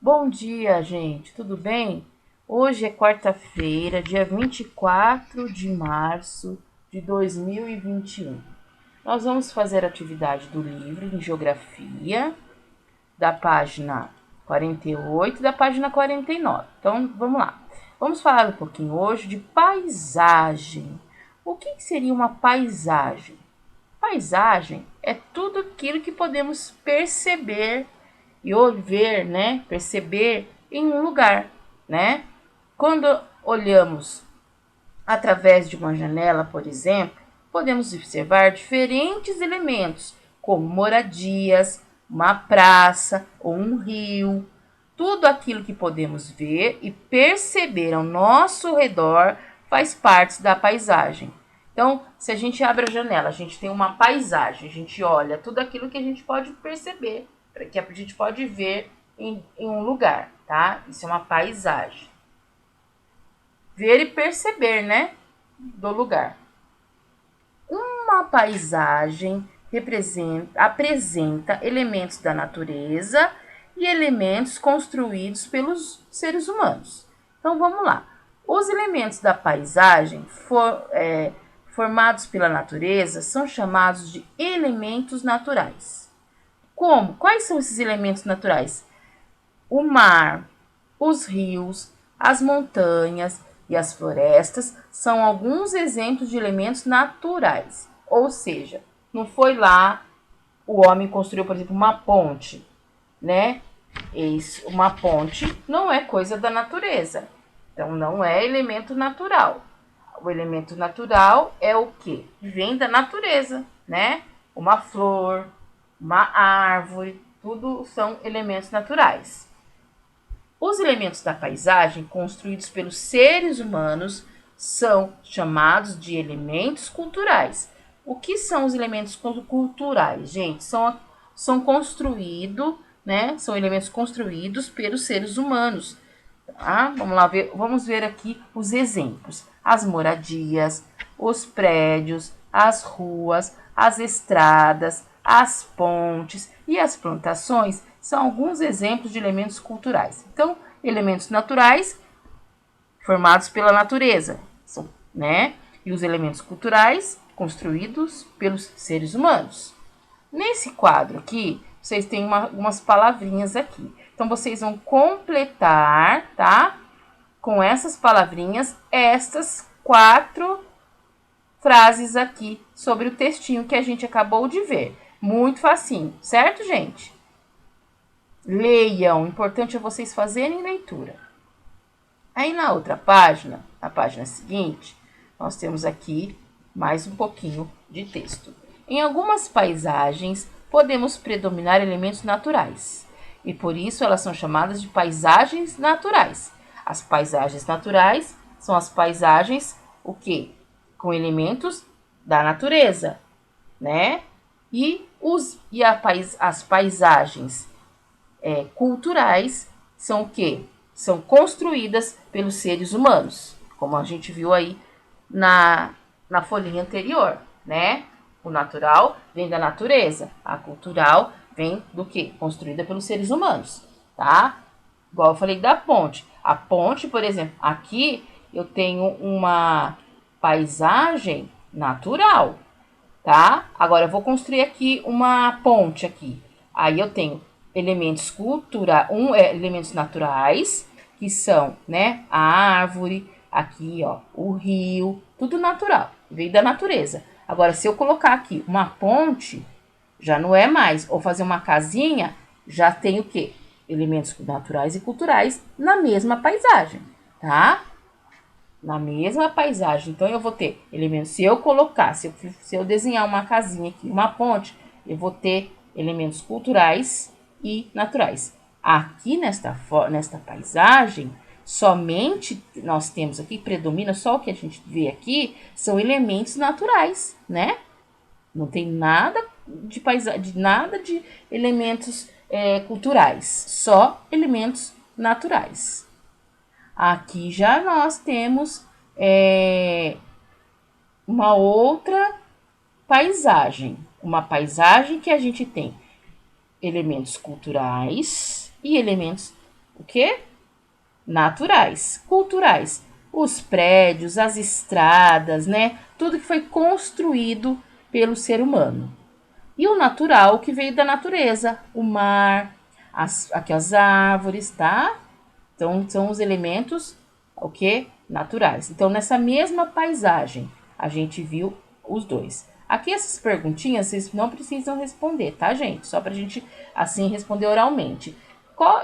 Bom dia, gente, tudo bem? Hoje é quarta-feira, dia 24 de março de 2021. Nós vamos fazer a atividade do livro de Geografia, da página 48 e da página 49. Então, vamos lá. Vamos falar um pouquinho hoje de paisagem. O que seria uma paisagem? Paisagem é tudo aquilo que podemos perceber e ver, né? Perceber em um lugar, né? Quando olhamos através de uma janela, por exemplo, podemos observar diferentes elementos, como moradias, uma praça ou um rio. Tudo aquilo que podemos ver e perceber ao nosso redor faz parte da paisagem. Então, se a gente abre a janela, a gente tem uma paisagem, a gente olha tudo aquilo que a gente pode perceber, que a gente pode ver em um lugar, tá? Isso é uma paisagem. Ver e perceber, né? Do lugar. Uma paisagem apresenta elementos da natureza e elementos construídos pelos seres humanos. Então vamos lá. Os elementos da paisagem formados pela natureza são chamados de elementos naturais. Como? Quais são esses elementos naturais? O mar, os rios, as montanhas e as florestas são alguns exemplos de elementos naturais. Ou seja, não foi lá o homem construiu, por exemplo, uma ponte, né? Uma ponte não é coisa da natureza. Então não é elemento natural. O elemento natural é o que? Vem da natureza, né? Uma flor, uma árvore, tudo são elementos naturais. Os elementos da paisagem construídos pelos seres humanos são chamados de elementos culturais. O que são os elementos culturais, gente? São construídos, né? São elementos construídos pelos seres humanos. Tá? Vamos ver aqui os exemplos. As moradias, os prédios, as ruas, as estradas, as pontes e as plantações são alguns exemplos de elementos culturais. Então, elementos naturais formados pela natureza, né? E os elementos culturais construídos pelos seres humanos. Nesse quadro aqui, vocês têm algumas palavrinhas aqui. Então, vocês vão completar, tá? Com essas palavrinhas, estas 4 frases aqui sobre o textinho que a gente acabou de ver. Muito facinho, certo, gente? Leiam, o importante é vocês fazerem leitura. Aí na outra página, na página seguinte, nós temos aqui mais um pouquinho de texto. Em algumas paisagens, podemos predominar elementos naturais, e por isso elas são chamadas de paisagens naturais. As paisagens naturais são as paisagens, o quê? Com elementos da natureza, né? As paisagens culturais são o quê? São construídas pelos seres humanos, como a gente viu aí na folhinha anterior, né? O natural vem da natureza, a cultural vem do quê? Construída pelos seres humanos, tá? Igual eu falei da ponte. A ponte, por exemplo, aqui eu tenho uma paisagem natural, tá? Agora eu vou construir aqui uma ponte aqui. Aí eu tenho elementos naturais, que são, né, a árvore, aqui, ó, o rio, tudo natural, veio da natureza. Agora, se eu colocar aqui uma ponte, já não é mais, ou fazer uma casinha, já tem o quê? Elementos naturais e culturais na mesma paisagem, tá? Na mesma paisagem. Então, eu vou ter elementos. Se eu colocar, se eu desenhar uma casinha aqui, uma ponte, eu vou ter elementos culturais e naturais. Aqui nesta paisagem, somente nós temos aqui, predomina só o que a gente vê aqui, são elementos naturais, né? Não tem nada de paisagem, nada de elementos culturais, só elementos naturais. Aqui já nós temos uma outra paisagem, uma paisagem que a gente tem elementos culturais e elementos o quê? Naturais, culturais. Os prédios, as estradas, né? Tudo que foi construído pelo ser humano. E o natural que veio da natureza, o mar, aqui as árvores, tá? Então são os elementos, o que? Naturais. Então nessa mesma paisagem a gente viu os dois. Aqui essas perguntinhas vocês não precisam responder, tá, gente? Só pra gente assim responder oralmente.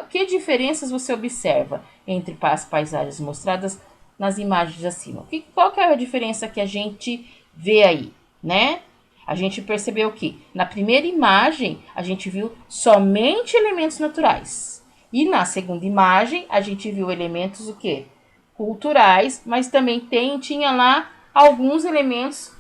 Que diferenças você observa entre as paisagens mostradas nas imagens acima? Qual que é a diferença que a gente vê aí, né? A gente percebeu que na primeira imagem a gente viu somente elementos naturais. E na segunda imagem a gente viu elementos o quê? Culturais, mas também tinha lá alguns elementos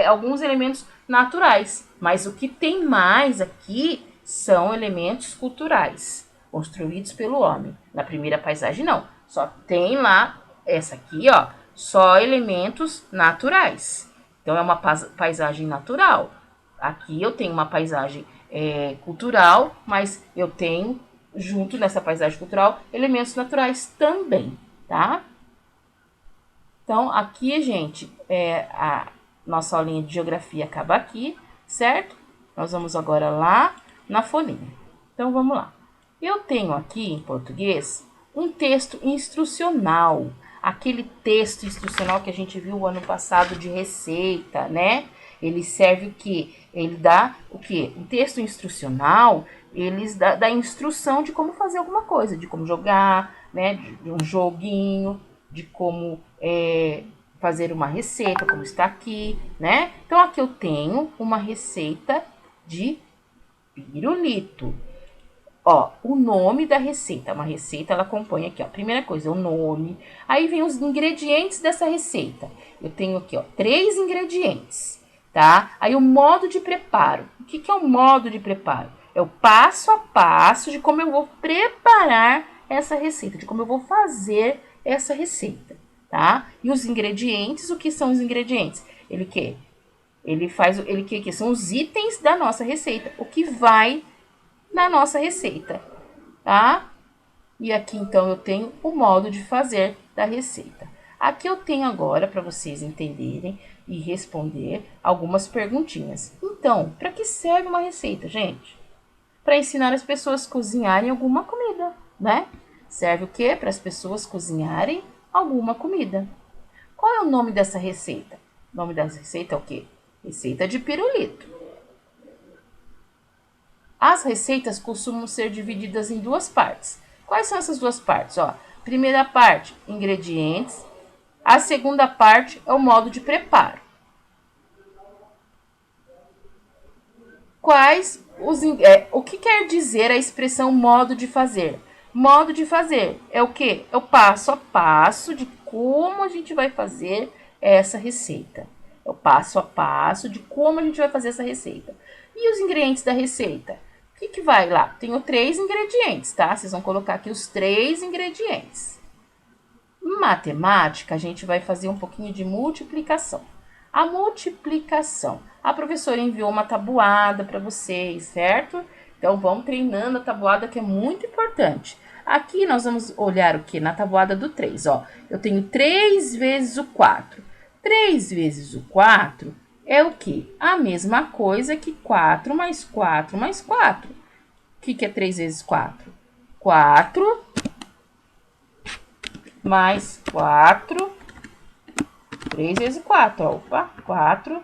alguns elementos naturais. Mas o que tem mais aqui são elementos culturais, construídos pelo homem. Na primeira paisagem não, só tem lá essa aqui, ó, só elementos naturais. Então é uma paisagem natural. Aqui eu tenho uma paisagem cultural, mas eu tenho junto nessa paisagem cultural elementos naturais também, tá? Então aqui, gente, a nossa aulinha de geografia acaba aqui, certo? Nós vamos agora lá na folhinha. Então vamos lá. Eu tenho aqui em português um texto instrucional. Aquele texto instrucional que a gente viu o ano passado de receita, né? Ele serve o quê? Ele dá o quê? Um texto instrucional, eles dá instrução de como fazer alguma coisa, de como jogar, né? De um joguinho, de como fazer uma receita, como está aqui, né? Então aqui eu tenho uma receita de pirulito. Ó, o nome da receita. Uma receita, ela compõe aqui, ó. Primeira coisa, o nome. Aí vem os ingredientes dessa receita. Eu tenho aqui, ó, 3 ingredientes, tá? Aí o modo de preparo. O que é o modo de preparo? É o passo a passo de como eu vou preparar essa receita, de como eu vou fazer essa receita, tá? E os ingredientes, o que são os ingredientes? Ele que são os itens da nossa receita, o que vai na nossa receita, tá? E aqui então eu tenho o modo de fazer da receita. Aqui eu tenho agora para vocês entenderem e responder algumas perguntinhas. Então, para que serve uma receita, gente? Para ensinar as pessoas a cozinharem alguma comida, né? Serve o quê? Para as pessoas cozinharem alguma comida. Qual é o nome dessa receita? O nome dessa receita é o quê? Receita de pirulito. As receitas costumam ser divididas em 2 partes. Quais são essas 2 partes? Ó, primeira parte, ingredientes. A segunda parte é o modo de preparo. O que quer dizer a expressão modo de fazer? Modo de fazer é o quê? É o passo a passo de como a gente vai fazer essa receita. É o passo a passo de como a gente vai fazer essa receita. E os ingredientes da receita? O que vai lá? Tenho 3 ingredientes, tá? Vocês vão colocar aqui os 3 ingredientes. Em matemática, a gente vai fazer um pouquinho de multiplicação. A multiplicação. A professora enviou uma tabuada para vocês, certo? Então, vamos treinando a tabuada, que é muito importante. Aqui nós vamos olhar o que? Na tabuada do 3, ó. Eu tenho 3 vezes o 4. 3 vezes o 4 é o que? A mesma coisa que 4 mais 4 mais 4. O que é 3 vezes 4? 4 mais 4. 3 vezes 4, ó. Opa, 4.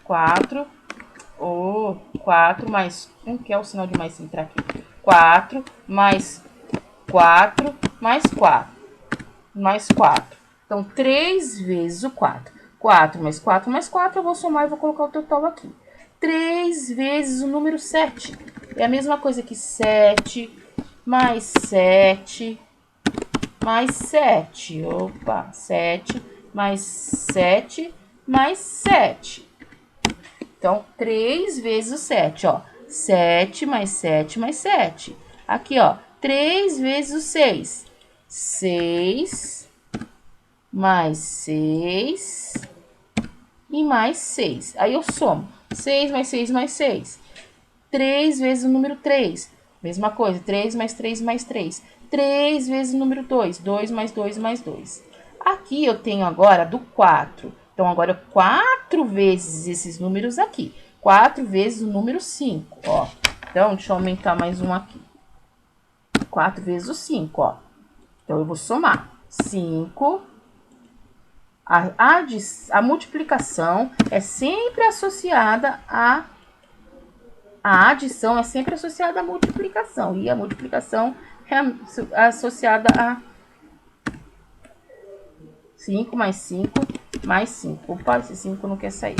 4. 4 mais... que é o sinal de mais se entrar aqui? 4 mais 4 mais 4. Mais 4. Então, 3 vezes o 4. 4 mais 4 mais 4, eu vou somar e vou colocar o total aqui. 3 vezes o número 7. É a mesma coisa que 7 mais 7 mais 7. Opa, 7 mais 7 mais 7. Então, 3 vezes o 7, ó. 7 mais 7 mais 7. Aqui, ó, 3 vezes o 6. 6 mais 6 e mais 6. Aí eu somo. 6 mais 6 mais 6. 3 vezes o número 3. Mesma coisa, 3 mais 3 mais 3. 3 vezes o número 2. 2 mais 2 mais 2. Aqui eu tenho agora do 4. Então, agora 4 vezes esses números aqui. 4 vezes o número 5, ó. Então, deixa eu aumentar mais um aqui. 4 vezes o 5, ó. Então, eu vou somar. 5. A multiplicação é sempre associada a adição é sempre associada à multiplicação. E a multiplicação é associada a 5 mais 5 mais 5. Opa, esse 5 não quer sair.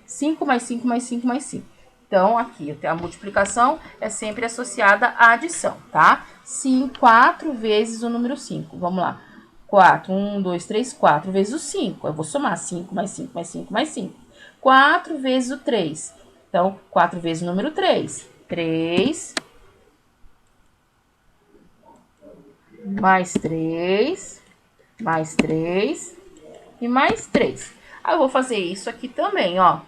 5 mais 5 mais 5 mais 5. Então, aqui, a multiplicação é sempre associada à adição, tá? 4 vezes o número 5. Vamos lá. 4, 1, 2, 3, 4 vezes o 5. Eu vou somar 5 mais 5 mais 5 mais 5. 4 vezes o 3. Então, 4 vezes o número 3. 3 mais 3 mais 3 e mais 3. Aí eu vou fazer isso aqui também, ó.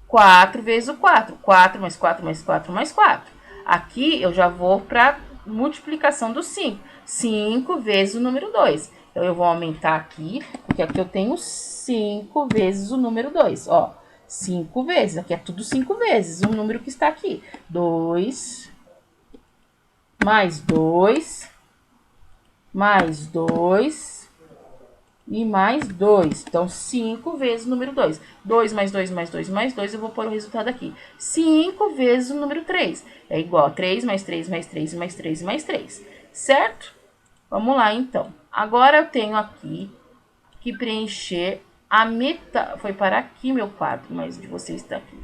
4 vezes o 4. 4 mais 4 mais 4 mais 4. Aqui eu já vou para multiplicação do 5. 5 vezes o número 2. Então, eu vou aumentar aqui, porque aqui eu tenho 5 vezes o número 2, ó. 5 vezes, aqui é tudo 5 vezes, o número que está aqui. 2, mais 2, mais 2 e mais 2. Então, 5 vezes o número 2. 2 mais 2 mais 2 mais 2, eu vou pôr o resultado aqui. 5 vezes o número 3. É igual a 3 mais 3 mais 3 mais 3 mais 3. Certo? Vamos lá, então. Agora eu tenho aqui que preencher a metade. Foi para aqui meu quadro, mas de vocês está aqui.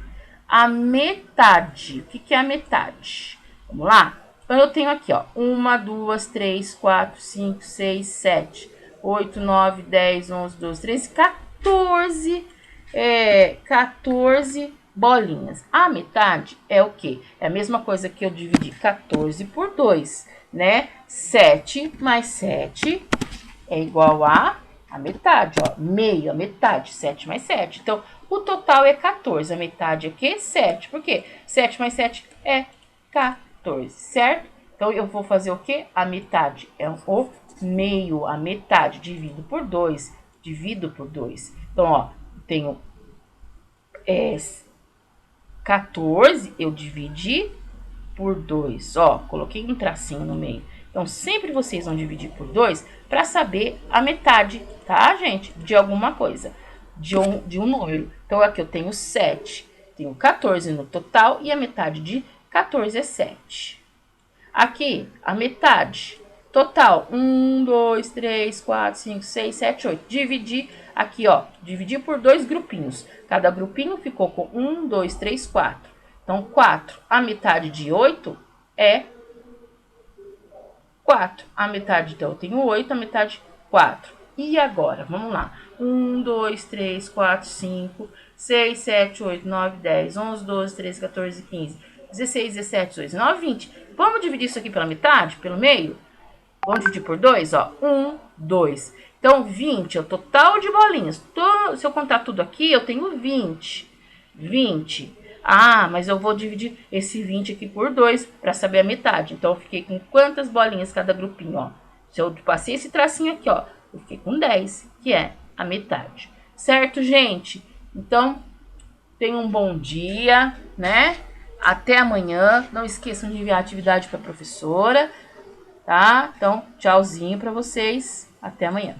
A metade. O que é a metade? Vamos lá? Então, eu tenho aqui, ó. 1, 2, 3, 4, 5, 6, 7, 8, 9, 10, 11, 12, 13, 14. 14 bolinhas. A metade é o quê? É a mesma coisa que eu dividir 14 por 2, né? 7 mais 7 é igual a metade, ó. Meio, a metade, 7 mais 7. Então, o total é 14. A metade é o quê? 7. Por quê? 7 mais 7 é 14, certo? Então, eu vou fazer o quê? A metade é o meio, a metade, divido por 2. Divido por 2. Então, ó, tenho 14, eu dividi por 2. Ó, coloquei um tracinho no meio. Então, sempre vocês vão dividir por 2 para saber a metade, tá, gente? De alguma coisa, de um número. Então, aqui eu tenho 7, tenho 14 no total e a metade de 14 é 7. Aqui, a metade total, 1, 2, 3, 4, 5, 6, 7, 8. Dividir aqui, ó, dividir por 2 grupinhos. Cada grupinho ficou com 1, 2, 3, 4. Então, 4. A metade de 8 é 4. A metade, então, eu tenho 8, a metade 4. E agora, vamos lá. 1, 2, 3, 4, 5, 6, 7, 8, 9, 10, 11, 12, 13, 14, 15, 16, 17, 18, 19, 20. Vamos dividir isso aqui pela metade, pelo meio? Vamos dividir por 2, ó. 1, 2. Então, 20 é o total de bolinhas. Se eu contar tudo aqui, eu tenho 20. 20. Ah, mas eu vou dividir esse 20 aqui por 2 para saber a metade. Então, eu fiquei com quantas bolinhas cada grupinho, ó. Se eu passei esse tracinho aqui, ó, eu fiquei com 10, que é a metade. Certo, gente? Então, tenham um bom dia, né? Até amanhã. Não esqueçam de enviar a atividade para a professora, tá? Então, tchauzinho para vocês. Até amanhã.